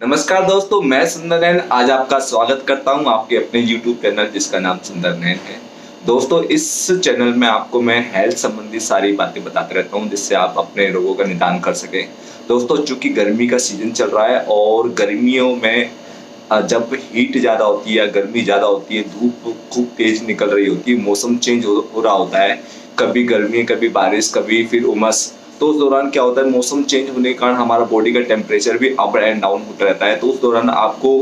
नमस्कार दोस्तों, मैं सुंदर नैन आज आपका स्वागत करता हूं आपके अपने YouTube चैनल जिसका नाम सुंदर नैन है। दोस्तों, इस चैनल में आपको मैं हेल्थ संबंधी सारी बातें बताते रहता हूं जिससे आप अपने रोगों का निदान कर सकें। दोस्तों, चूंकि गर्मी का सीजन चल रहा है और गर्मियों में जब हीट ज़्यादा होती है या गर्मी ज़्यादा होती है, धूप खूब तेज निकल रही होती है, मौसम चेंज हो रहा होता है, कभी गर्मी, कभी बारिश, कभी फिर उमस। तो उस दौरान क्या होता है, मौसम चेंज होने के कारण हमारा बॉडी का टेम्परेचर भी अप एंड डाउन होता रहता है। तो उस दौरान आपको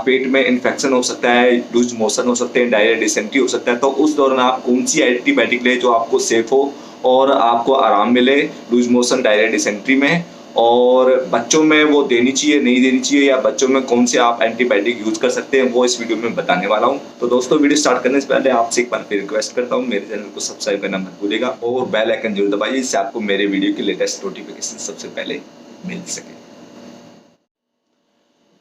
पेट में इन्फेक्शन हो सकता है, लूज मोशन हो सकते हैं, डायरिया, डिसेंट्री हो सकता है। तो उस दौरान आप कौन सी एंटीबायोटिक लें जो आपको सेफ हो और आपको आराम मिले लूज मोशन, डायरिया, डिसेंट्री में। और बच्चों में वो देनी चाहिए, नहीं देनी चाहिए, या बच्चों में कौन से आप एंटीबायोटिक यूज कर सकते हैं, वो इस वीडियो में बताने वाला हूं। तो दोस्तों, वीडियो स्टार्ट करने से पहले आपसे एक बार फिर रिक्वेस्ट करता हूं, मेरे चैनल को सब्सक्राइब करना मत भूलिएगा और बेल आइकन जरूर दबाइए जिससे आपको मेरे वीडियो की लेटेस्ट नोटिफिकेशन सबसे पहले मिल सके।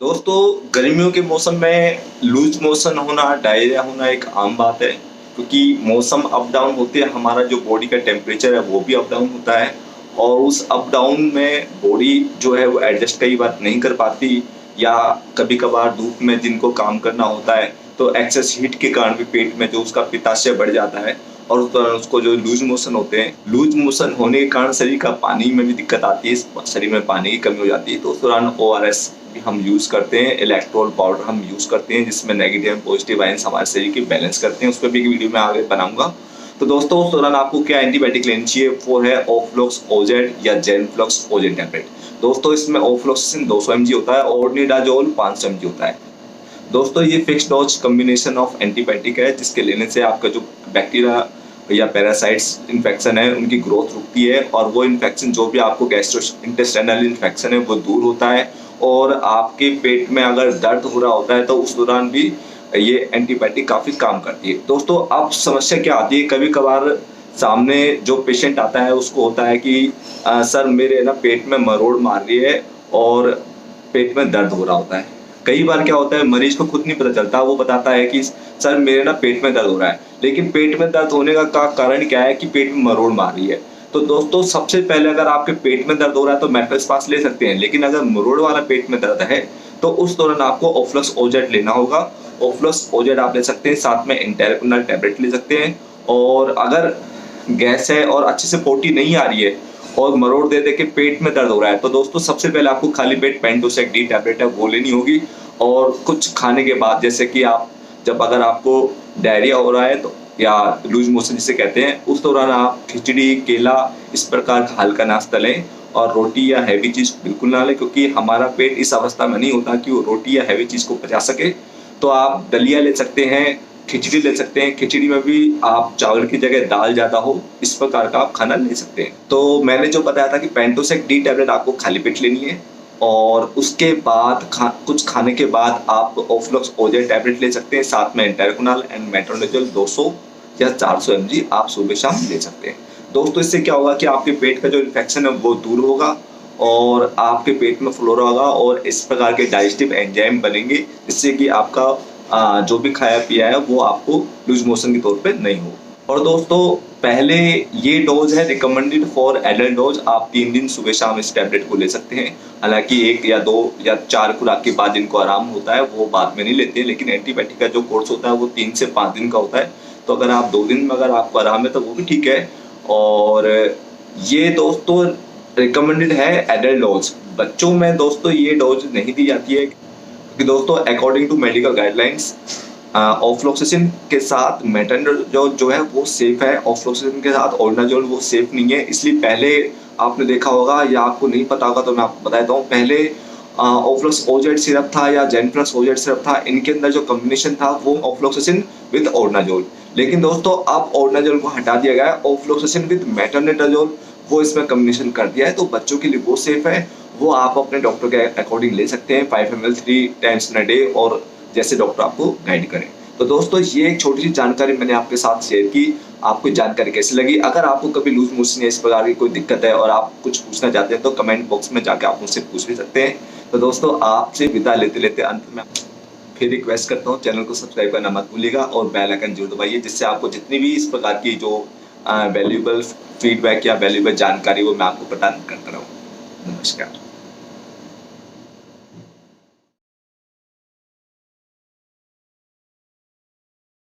दोस्तों, गर्मियों के मौसम में लूज मोशन होना, डायरिया होना एक आम बात है, क्योंकि मौसम अप डाउन होते हैं, हमारा जो बॉडी का टेम्परेचर है वो भी अप डाउन होता है और उस अप डाउन में बॉडी जो है वो एडजस्ट कई बार नहीं कर पाती, या कभी कभार धूप में जिनको काम करना होता है तो एक्सेस हीट के कारण भी पेट में जो उसका पित्ताशय बढ़ जाता है और उस दौरान उसको जो लूज मोशन होते हैं, लूज मोशन होने के कारण शरीर का पानी में भी दिक्कत आती है, शरीर में पानी की कमी हो जाती है। तो उस दौरान ORS भी हम यूज करते हैं, इलेक्ट्रोल पाउडर हम यूज करते हैं जिसमें नेगेटिव एंड पॉजिटिव आयंस हमारे शरीर की बैलेंस करते हैं। उस पर भी एक वीडियो में आगे बनाऊंगा। तो दोस्तों, उस दौरान आपको क्या एंटीबायोटिक लेनी चाहिए, वो है ऑफ्लॉक्स ओजेड या जेनफ्लॉक्स ओजेड टैबलेट। दोस्तों, इसमें ऑफ्लॉक्सिसिन 200 mg होता है और ऑर्निडाजोल 500 mg होता है। दोस्तों, ये fix dose combination of antibiotic है जिसके लेने से आपका जो बैक्टीरिया या पैरासाइट्स इन्फेक्शन है उनकी ग्रोथ रुकती है और वो इन्फेक्शन जो भी आपको गैस्ट्रोइंटेस्टाइनल इन्फेक्शन है वो दूर होता है। और आपके पेट में अगर दर्द हो रहा होता है तो उस दौरान भी ये एंटीबायोटिक काफ़ी काम करती है। दोस्तों, अब समस्या क्या आती है, कभी कभार सामने जो पेशेंट आता है उसको होता है कि सर मेरे ना पेट में मरोड़ मार रही है और पेट में दर्द हो रहा होता है। कई बार क्या होता है, मरीज को खुद नहीं पता चलता, वो बताता है कि सर मेरे ना पेट में दर्द हो रहा है, लेकिन पेट में दर्द होने का कारण क्या है कि पेट में मरोड़ मार रही है। तो दोस्तों, सबसे पहले अगर आपके पेट में दर्द हो रहा है तो मेटलस्पास ले सकते हैं, लेकिन अगर मरोड़ वाला पेट में दर्द है तो उस दौरान आपको ऑफ्लक्स ओजेड लेना होगा। ऑफ्लक्स ओजेड आप ले सकते हैं, साथ में इंटेरोपिनल टैबलेट ले सकते हैं। और अगर गैस है और अच्छे से पोटी नहीं आ रही है और मरोड़ दे दे के पेट में दर्द हो रहा है तो दोस्तों, सबसे पहले आपको खाली पेट पेंटोसेक डी टैबलेट है वो लेनी होगी। और कुछ खाने के बाद, जैसे कि आप जब अगर आपको डायरिया हो रहा है तो या लूज मोशन जिसे कहते हैं, उस दौरान आप खिचड़ी, केला इस प्रकार का हल्का नाश्ता लें और रोटी या हैवी चीज़ बिल्कुल ना लें, क्योंकि हमारा पेट इस अवस्था में नहीं होता कि वो रोटी या हैवी चीज़ को पचा सके। तो आप दलिया ले सकते हैं, खिचड़ी ले सकते हैं, खिचड़ी में भी आप चावल की जगह दाल ज़्यादा हो इस प्रकार का आप खाना ले सकते हैं। तो मैंने जो बताया था कि पेंटोसेक डी टैबलेट आपको खाली पेट लेनी है और उसके बाद कुछ खाने के बाद आप ऑफ्लॉक्स ओजेड टैबलेट ले सकते हैं, साथ में इंटेरोपिनल एंड मेट्रोनिडोल 200 या 400 mg आप सुबह शाम ले सकते हैं। दोस्तों, इससे क्या होगा कि आपके पेट का जो इन्फेक्शन है वो दूर होगा और आपके पेट में फ्लोरा होगा और इस प्रकार के डाइजेस्टिव एंजाइम बनेंगे जिससे कि आपका जो भी खाया पिया है वो आपको लूज मोशन के तौर पे नहीं हो। और दोस्तों, पहले ये डोज है रिकमेंडेड फॉर एडल्ट डोज, आप 3 दिन सुबह शाम इस टैबलेट को ले सकते हैं। हालांकि 1 या 2 या 4 खुराक के बाद जिनको आराम होता है वो बाद में नहीं लेते हैं, लेकिन एंटीबायोटिक का जो कोर्स होता है वो 3 से 5 दिन का होता है। तो अगर आप 2 दिन में अगर आपको आराम है तो वो भी ठीक है। और ये दोस्तों रिकमेंडेड है एडल्ट डोज। बच्चों में दोस्तों ये डोज नहीं दी जाती है क्योंकि दोस्तों अकॉर्डिंग टू मेडिकल गाइडलाइंस ऑफ्लॉक्सिसिन के साथ मेट्रोनिडोल जो है वो सेफ है, ऑफ्लॉक्सिसिन के साथ ऑर्निडाजोल वो सेफ नहीं है। इसलिए पहले आपने देखा होगा या आपको नहीं पता होगा तो मैं आपको बता देता हूँ, पहले ऑफ्लॉक्स ओजेड सिरप था या जेनफ्लक्स ओजेड सिरप था, इनके अंदर जो कॉम्बिनेशन था वो ऑफ्लॉक्सिसिन विद ऑर्निडाजोल। लेकिन दोस्तों, अब ऑर्निडाजोल को हटा दिया गया है, ऑफ्लॉक्सिसिन विद मेट्रोनिडोल वो इसमें कॉम्बिनेशन कर दिया है। तो बच्चों के लिए वो सेफ है, वो आप अपने डॉक्टर के अकॉर्डिंग ले सकते हैं, 5 ml 3 times in a day और जैसे डॉक्टर आपको गाइड करें। तो दोस्तों, ये एक छोटी सी जानकारी मैंने आपके साथ शेयर की। आपको जानकारी कैसी लगी? अगर आपको कभी लूज मोशन या इस प्रकार की कोई दिक्कत है और आप कुछ पूछना चाहते हैं तो कमेंट बॉक्स में जाके आप मुझसे पूछ भी सकते हैं। तो दोस्तों, आपसे विदा लेते लेते अंत में फिर रिक्वेस्ट करता हूँ, चैनल को सब्सक्राइब करना मत भूलिएगा और बेल आइकन जरूर दबाइए जिससे आपको जितनी भी इस प्रकार की जो वैल्यूएबल फीडबैक या वैल्यूएबल जानकारी वो मैं आपको प्रदान करता रहूँ। नमस्कार।